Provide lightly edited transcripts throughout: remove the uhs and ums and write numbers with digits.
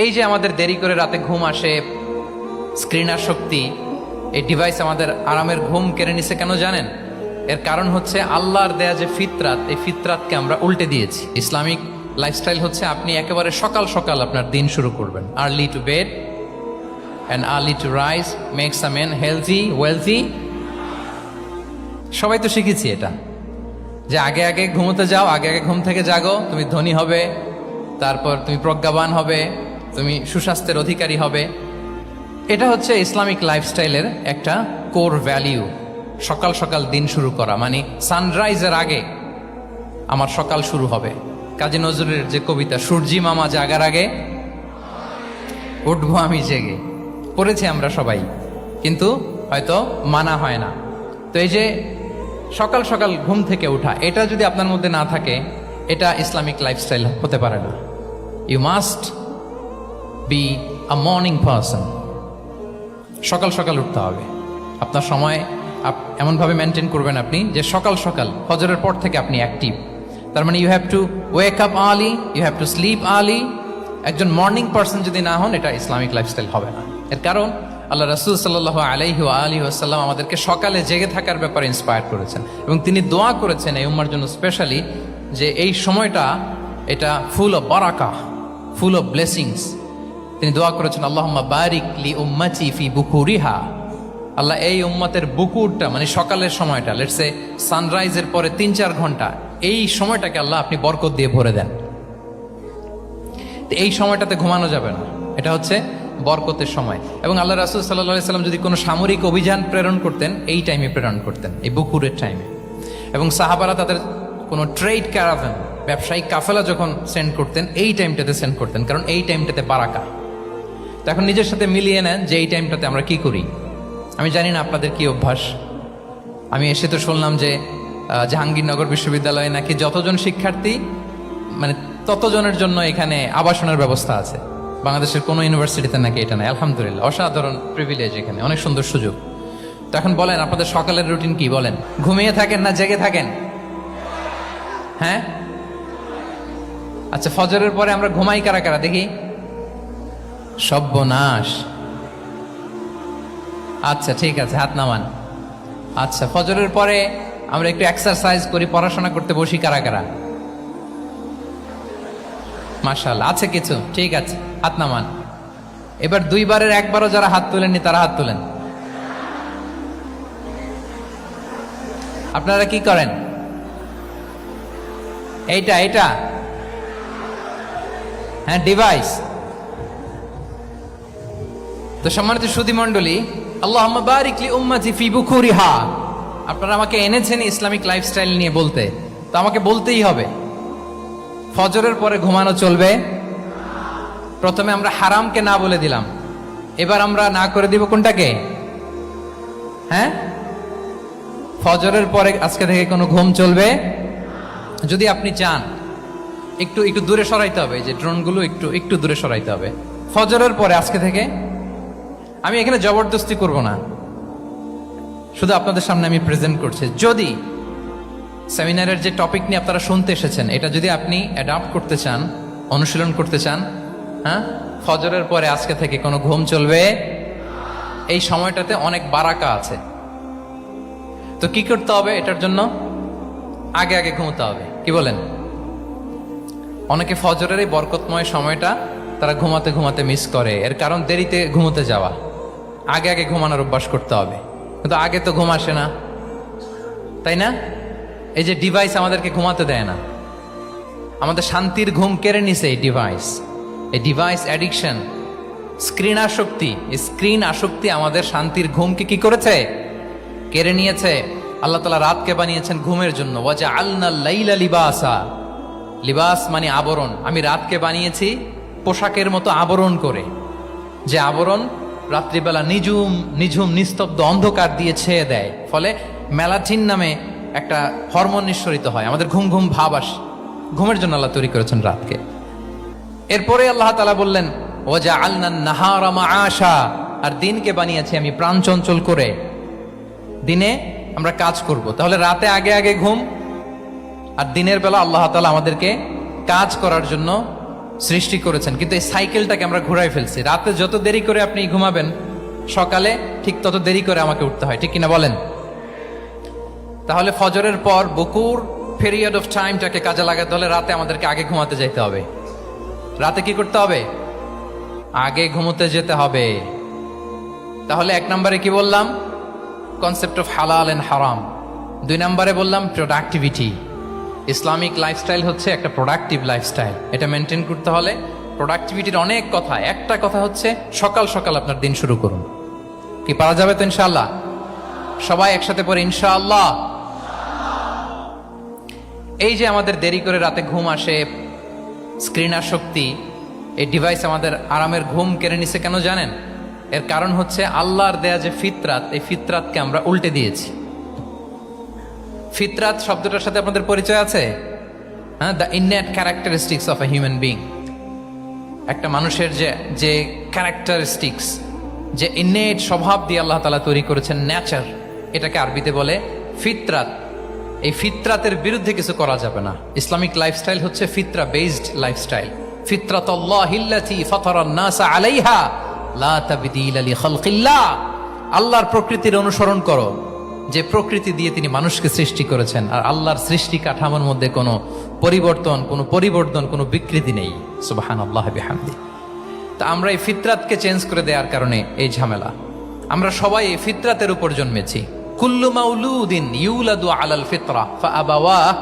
এই যে আমাদের দেরি করে রাতে ঘুম আসে, স্ক্রিন আসক্তি, এই ডিভাইস আমাদের আরামের ঘুম কেড়ে নিছে কেন জানেন? এর কারণ হচ্ছে আল্লাহর দেয়া যে ফিতরাত, এই ফিতরাতকে আমরা উল্টে দিয়েছি। ইসলামিক লাইফস্টাইল হচ্ছে আপনি একেবারে সকাল সকাল আপনার দিন শুরু করবেন। Early to bed and early to rise makes a man healthy wealthy. সবাই তো শিখেছি এটা, যে আগে আগে ঘুমোতে যাও, আগে আগে ঘুম থেকে জাগো, তুমি ধনী হবে, তারপর তুমি প্রজ্ঞাবান হবে, তুমি সুস্বাস্থ্যের অধিকারী হবে। এটা হচ্ছে ইসলামিক লাইফস্টাইলের একটা কোর ভ্যালিউ। সকাল সকাল দিন শুরু করা মানে সানরাইজের আগে আমার সকাল শুরু হবে। কাজী নজরুলের যে কবিতা, সূর্যি মামা জাগার আগে উঠবো আমি জেগে, পড়েছি আমরা সবাই, কিন্তু হয়তো মানা হয় না। তো এই যে সকাল সকাল ঘুম থেকে ওঠা, এটা যদি আপনার মধ্যে না থাকে, এটা ইসলামিক লাইফস্টাইল হতে পারে না। You must be a morning person. সকাল সকাল উঠতে হবে। আপনার সময় এমনভাবে মেনটেন করবেন আপনি যে সকাল সকাল ফজরের পর থেকে আপনি অ্যাক্টিভ। তার মানে you have to wake up early, you have to sleep early. একজন মর্নিং পারসন যদি না হন, এটা ইসলামিক লাইফস্টাইল হবে না। এর কারণ আল্লাহ রাসূল সাল্লাল্লাহু আলাইহি ওয়া আলিহি ওয়াসাল্লাম আমাদেরকে সকালে জেগে থাকার ব্যাপারে ইন্সপায়ার করেছেন, এবং তিনি দোয়া করেছেন এই উম্মার জন্য স্পেশালি, যে এই সময়টা এটা ফুল অফ বারাকা, ফুল অফ ব্লেসিংস। তিনি দোয়া করেছেন, আল্লাহুম্মা বারিক লি উম্মতি ফি বুকুরিহা। আল্লাহ এই উম্মতের বুকুরটা মানে সকালের সময়টা, লেটস সে সানরাইজের পরে ৩-৪ ঘন্টা, এই সময়টাকে আল্লাহ আপনি বরকত দিয়ে ভরে দেন। এই সময়টাতে ঘুমানো যাবে না, এটা হচ্ছে বরকতের সময়। এবং আল্লাহ রাসূল সাল্লাল্লাহু আলাইহি সাল্লাম যদি কোনো সামরিক অভিযান প্রেরণ করতেন, এই টাইমে প্রেরণ করতেন, এই বুকুরের টাইমে। এবং সাহাবারা তাদের কোনো ট্রেড ক্যারাভ্যান, ব্যবসায়িক কাফেলা যখন সেন্ড করতেন, এই টাইমটাতে সেন্ড করতেন, কারণ এই টাইমটাতে বারাকা। তো এখন নিজের সাথে মিলিয়ে নেন যে এই টাইমটাতে আমরা কি করি। আমি জানি না আপনাদের কি অভ্যাস। আমি এসে তো শুনলাম যে জাহাঙ্গীরনগর বিশ্ববিদ্যালয়ে নাকি যতজন শিক্ষার্থী, মানে ততজনের জন্য এখানে আবাসনের ব্যবস্থা আছে। বাংলাদেশের কোনো ইউনিভার্সিটিতে নাকি এটা নাই। আলহামদুলিল্লাহ, অসাধারণ প্রিভিলেজ, এখানে অনেক সুন্দর সুযোগ। তো এখন বলেন, আপনাদের সকালের রুটিন কি? বলেন, ঘুমিয়ে থাকেন না জেগে থাকেন? হ্যাঁ, আচ্ছা, ফজরের পরে আমরা ঘুমাই কারা কারা দেখি? সর্বনাশ। আচ্ছা ঠিক আছে, হাত নামান। আচ্ছা, ফজরের পরে আমরা একটু এক্সারসাইজ করি, পড়াশোনা করতে বসি কারা কারা? মাশাআল্লাহ, আছে কিছু, ঠিক আছে, হাত নামান। এবার 2 বারের 1 বারও যারা হাত তোলেননি তারা হাত তোলেন। আপনারা কি করেন? এইটা হ্যাঁ, ডিভাইস। তো সম্মানিত সুধী মণ্ডলী, আল্লাহুম্মা বারিক লি উম্মতি ফি বুকুরিহা। আপনারা আমাকে এনেছেন ইসলামিক লাইফস্টাইল নিয়ে বলতে, তো আমাকে বলতেই হবে, ফজরের পরে ঘুমানো চলবে। প্রথমে আমরা হারামকে না বলে দিলাম, এবার আমরা না করে দিব কোনটাকে? হ্যাঁ, ফজরের পরে আজকে থেকে কোনো ঘুম চলবে। যদি আপনি চান, একটু দূরে সরাইতে হবে, যে ড্রোনগুলো একটু দূরে সরাইতে হবে। ফজরের পরে আজকে থেকে আমি এখানে জবরদস্তি করব না, শুধু আপনাদের সামনে আমি প্রেজেন্ট করছি। যদি সেমিনারের যে টপিক নিয়ে আপনারা শুনতে এসেছেন, এটা যদি আপনি অ্যাডাপ্ট করতে চান, অনুশীলন করতে চান, হ্যাঁ, ফজরের পরে আজকে থেকে কোনো ঘুম চলবে। এই সময়টাতে অনেক বারাকা আছে। তো কি করতে হবে? এটার জন্য আগে আগে ঘুমোতে হবে। কি বলেন? অনেকে ফজরের এই বরকতময় সময়টা তারা ঘুমাতে ঘুমাতে মিস করে। এর কারণ দেরিতে ঘুমোতে যাওয়া। আগে আগে ঘুমানোর অভ্যাস করতে হবে, কিন্তু আগে তো ঘুম আসে না, তাই না? এই যে ডিভাইস আমাদেরকে ঘুমাতে দেয় না, আমাদের শান্তির ঘুম কেড়ে নিছে এই ডিভাইস। এই ডিভাইস অ্যাডিকশন, স্ক্রিন আসক্তি, এই স্ক্রিন আসক্তি আমাদের শান্তির ঘুমকে কি করেছে? কেড়ে নিয়েছে। আল্লাহ তাআলা রাতকে বানিয়েছেন ঘুমের জন্য। ওয়াজআলনা লাইলা লিবাসা। লিবাস মানে আবরণ। আমি রাতকে বানিয়েছি পোশাকের মতো আবরণ করে, যে আবরণ রাত্রিবেলা নিঝুম নিস্তব্ধ অন্ধকার দিয়ে ছেয়ে দেয়। ফলে মেলাটিন নামে একটা হরমোন নিঃসরিত হয়, আমাদের ঘুম ঘুম ভাব আসে। ঘুমের জন্য আল্লাহ তৈরি করেছেন রাতকে। এরপরে আল্লাহ তাআলা বললেন, ওয়াজআলনা নাহারা মাআশা। আর দিনকে বানিয়েছি আমি প্রাণ চঞ্চল করে, দিনে আমরা কাজ করব। তাহলে রাতে আগে আগে ঘুম, আর দিনের বেলা আল্লাহ তাআলা আমাদেরকে কাজ করার জন্য সৃষ্টি করেছেন, কিন্তু এই সাইকেলটাকে আমরা ঘুরাই ফেলছি। রাতে যত দেরি করে আপনি ঘুমাবেন, সকালে ঠিক তত দেরি করে আমাকে উঠতে হয়, ঠিক কিনা বলেন? তাহলে ফজরের পর বকুর পিরিয়ড অফ টাইমটাকে কাজে লাগাতে হলে রাতে আমাদেরকে আগে ঘুমাতে যেতে হবে। রাতে কি করতে হবে? আগে ঘুমোতে যেতে হবে। তাহলে 1 নম্বরে কি বললাম? কনসেপ্ট অফ হালাল এন্ড হারাম। 2 নম্বরে বললাম প্রোডাক্টিভিটি। ইসলামিক লাইফস্টাইল হচ্ছে একটা প্রোডাক্টিভ লাইফস্টাইল। এটা মেনটেন করতে হলে প্রোডাক্টিভিটির অনেক কথা। একটা কথা হচ্ছে সকাল সকাল আপনার দিন শুরু করুন। কি পারা যাবে তো ইনশাআল্লাহ? সবাই একসাথে পড়ে ইনশাআল্লাহ। এই যে আমাদের দেরি করে রাতে ঘুম আসে, স্ক্রিন আসক্তি, এই ডিভাইস আমাদের আরামের ঘুম কেড়ে নিছে কেন জানেন? এর কারণ হচ্ছে আল্লাহর দেয়া যে ফিতরাত, এই ফিতরাতকে আমরা উল্টে দিয়েছি। ফিতরাত শব্দটার সাথে আপনাদের পরিচয় আছে? হ্যাঁ, the innate characteristics of a human being. একটা মানুষের যে ক্যারেক্টারিস্টিক্স, যে ইননেট স্বভাব দিয়ে আল্লাহ তাআলা তৈরি করেছেন, নেচার, এটাকে আরবিতে বলে ফিতরাত। এই ফিতরাতের বিরুদ্ধে কিছু করা যাবে না। ইসলামিক লাইফস্টাইল হচ্ছে ফিতরা বেসড লাইফস্টাইল। ফিতরাতাল্লাহিল্লাতী ফাতারান নাস আলাইহা লা তাবদীলা লিখালকিল্লাহ। আল্লাহর প্রকৃতির অনুসরণ করো, যে প্রকৃতি দিয়ে তিনি মানুষকে সৃষ্টি করেছেন। আর আল্লাহর সৃষ্টি কাঠামোর মধ্যে কোনো পরিবর্তন, কোনো বিকৃতি নেই। সুবহানাল্লাহ বিহামদি। তা আমরা এই ফিতরাতকে চেঞ্জ করে দেওয়ার কারণে এই ঝামেলা। আমরা সবাই এই ফিতরাতের উপর জন্মেছি। কুল্লু মাউলুদিন ইউলাদু আলাল ফিতরা ফাআবাওয়াহ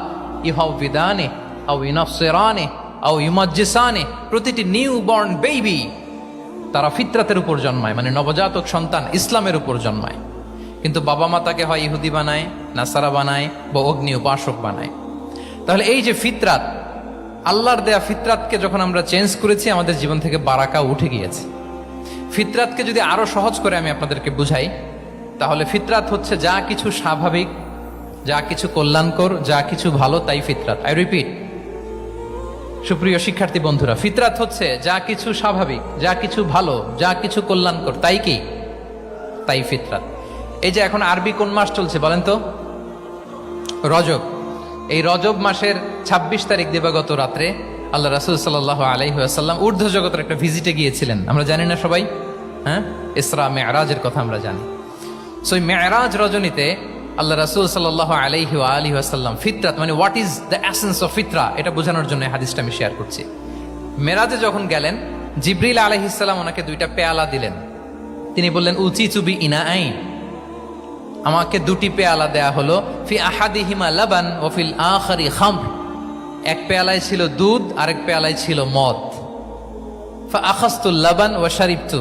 ইউহাউবিদানে আও ইউনাসসিরানে আও ইউমাজ্জিসানে। প্রতিটি নিউ বর্ন বেবি তারা ফিতরাতের উপর জন্মায়, মানে নবজাতক সন্তান ইসলামের উপর জন্মায়। কিন্তু বাবা মা তাকে হয় ইহুদি বানায়, নাসারা বানায়, বা অগ্নি উপাসক বানায়। তাহলে এই যে ফিতরাত, আল্লাহর দেয়া ফিতরাতকে যখন আমরা চেঞ্জ করেছি, আমাদের জীবন থেকে বারাকা উঠে গিয়েছে। ফিতরাতকে যদি আরো সহজ করে আমি আপনাদেরকে বুঝাই, তাহলে ফিতরাত হচ্ছে যা কিছু স্বাভাবিক, যা কিছু কল্যাণকর, যা কিছু ভালো, তাই ফিতরাত। আই রিপিট, সুপ্রিয় শিক্ষার্থী বন্ধুরা, ফিতরাত হচ্ছে যা কিছু স্বাভাবিক, যা কিছু ভালো, যা কিছু কল্যাণকর, তাই কি? তাই ফিতরাত। এই যে এখন আরবি কোন মাস চলছে বলেন তো? রজব। এই রজব মাসের 26 তারিখ দিবাগত রাত্রে আল্লাহ রাসূল সাল্লাল্লাহু আলাইহি ওয়াসাল্লাম ঊর্ধ্ব জগতের একটা ভিজিটে গিয়েছিলেন। আমরা জানি না সবাই? হ্যাঁ, ইসরা মেরাজের কথা আমরা জানি। সো মেরাজ রজনীতে আল্লাহ রাসূল সাল্লাল্লাহু আলাইহি ওয়া আলিহি ওয়াসাল্লাম ফিতরাত, মানে what is the essence of ফিতরা, এটা বোঝানোর জন্য হাদিসটা আমি শেয়ার করছি। মেরাজে যখন গেলেন, জিবরিল আলাইহিস সালাম ওনাকে 2টা পেয়ালা দিলেন। তিনি বললেন উচিচু বি ইনাআইন, আমাকে 2টি পেয়ালা দেয়া হলো। ফি আহাদিহিমা লাবান ওয়া ফিল আখারি খামর। এক পেয়ালায় ছিল দুধ, আরেক পেয়ালায় ছিল মদ। ফা আখাযতুল লাবান ওয়া শারিবতু।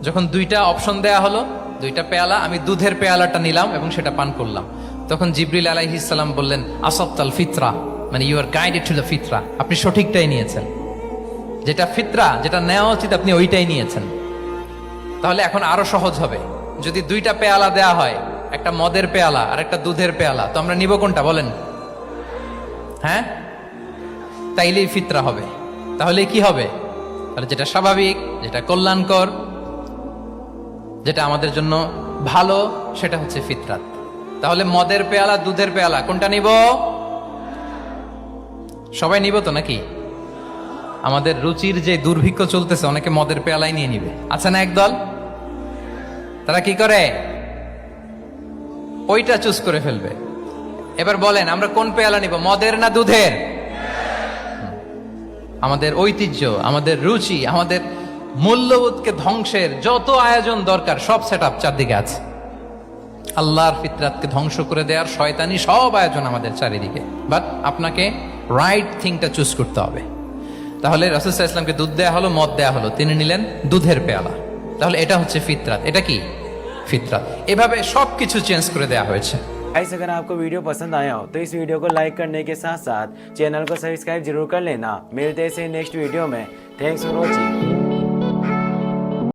যখন 2টা অপশন দেয়া হলো, 2টা পেয়ালা, আমি দুধের পেয়ালাটা নিলাম এবং সেটা পান করলাম। তখন জিবরিল আলাইহিস সালাম বললেন আসাবতাল ফিতরা, মানে you are guided to the ফিতরা, আপনি সঠিকটাই নিয়েছেন। যেটা ফিতরা, যেটা নেওয়া উচিত, আপনি ওইটাই নিয়েছেন। তাহলে এখন আরো সহজ হবে। যদি 2টা পেয়ালা দেয়া হয়, একটা মদের পেয়ালা আর একটা দুধের পেয়ালা, তো আমরা নিব কোনটা বলেন? হ্যাঁ, তাইলেই ফিতরা হবে। তাহলে কি হবে? তাহলে যেটা স্বাভাবিক, যেটা কল্যাণকর, যেটা আমাদের জন্য ভালো, সেটা হচ্ছে ফিতরাত। তাহলে মদের পেয়ালা, দুধের পেয়ালা, কোনটা নিব? সবাই নিব তো নাকি? আমাদের রুচির যে দুর্ভিক্ষ চলতেছে, অনেকে মদের পেয়ালাই নিয়ে নিবে। আচ্ছা না একদল, তারা কি করে? ওইটা চুজ করে ফেলবে। এবার বলেন আমরা কোন পেয়ালা নিব, মদের না দুধের? আমাদের ঐতিহ্য, আমাদের রুচি, আমাদের মূল্যবোধকে ধ্বংসের যত আয়োজন দরকার, সব সেটআপ চারদিকে আছে। আল্লাহর ফিতরাতকে ধ্বংস করে দেওয়ার শয়তানি সব আয়োজন আমাদের চারিদিকে। বাট আপনাকে রাইট থিংটা চুজ করতে হবে। তাহলে রাসূল সাল্লাল্লাহু আলাইহি ওয়াসাল্লামকে দুধ দেয়া হলো, মদ দেয়া হলো, তিনি নিলেন দুধের পেয়ালা। তাহলে এটা হচ্ছে ফিতরাত। এটা কি? ফিতরাত। এভাবে সবকিছু চেঞ্জ করে দেয়া হয়েছে। गाइस, अगर आपको वीडियो पसंद आया हो तो इस वीडियो को लाइक करने के साथ साथ चैनल को सब्सक्राइब जरूर कर लेना। मिलते हैं नेक्स्ट वीडियो में। Thanks for watching.